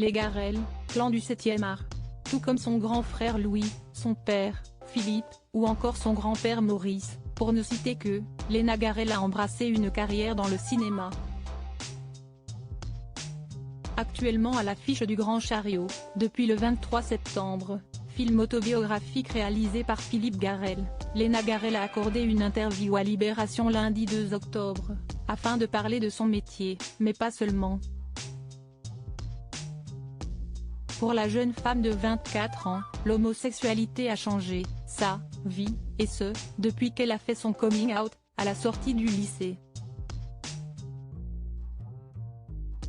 Les Garel, clan du 7e art. Tout comme son grand frère Louis, son père, Philippe, ou encore son grand-père Maurice, pour ne citer que, Léna Garel a embrassé une carrière dans le cinéma. Actuellement à l'affiche du Grand Chariot, depuis le 23 septembre, film autobiographique réalisé par Philippe Garel, Léna Garel a accordé une interview à Libération lundi 2 octobre, afin de parler de son métier, mais pas seulement. Pour la jeune femme de 24 ans, l'homosexualité a changé sa vie, et ce, depuis qu'elle a fait son coming out, à la sortie du lycée.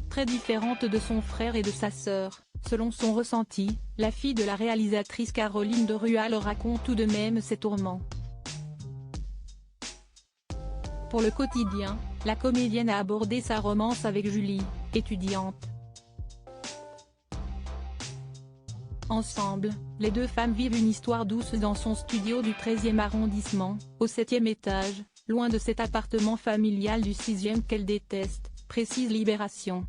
Très différente de son frère et de sa sœur, selon son ressenti, la fille de la réalisatrice Caroline de Rual raconte tout de même ses tourments. Pour le quotidien, la comédienne a abordé sa romance avec Julie, étudiante. Ensemble, les deux femmes vivent une histoire douce dans son studio du 13e arrondissement, au 7e étage, loin de cet appartement familial du 6e qu'elle déteste, précise Libération.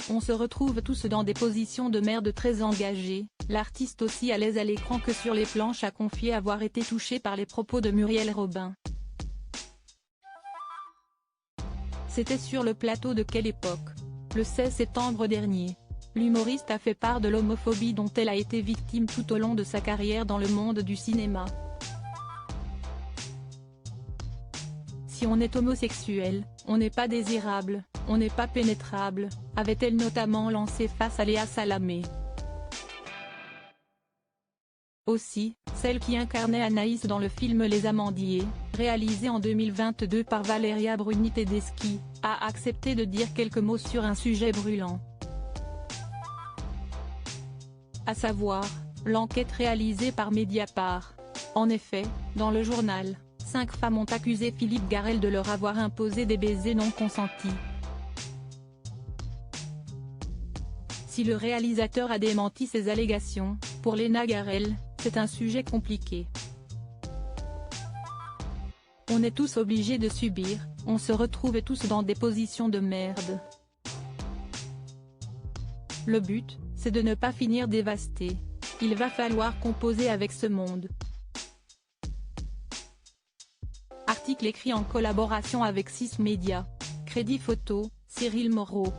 On se retrouve tous dans des positions de merde très engagées, l'artiste aussi à l'aise à l'écran que sur les planches a confié avoir été touché par les propos de Muriel Robin. C'était sur le plateau de quelle époque? Le 16 septembre dernier. L'humoriste a fait part de l'homophobie dont elle a été victime tout au long de sa carrière dans le monde du cinéma. Si on est homosexuel, on n'est pas désirable, on n'est pas pénétrable, avait-elle notamment lancé face à Léa Salamé. Aussi, celle qui incarnait Anaïs dans le film Les Amandiers, réalisé en 2022 par Valeria Bruni Tedeschi, a accepté de dire quelques mots sur un sujet brûlant. À savoir, l'enquête réalisée par Mediapart. En effet, dans le journal, 5 femmes ont accusé Philippe Garel de leur avoir imposé des baisers non consentis. Si le réalisateur a démenti ces allégations, pour Léna Garel, c'est un sujet compliqué. On est tous obligés de subir, on se retrouve tous dans des positions de merde. Le but, c'est de ne pas finir dévasté. Il va falloir composer avec ce monde. Article écrit en collaboration avec 6 Médias. Crédit photo, Cyril Moreau.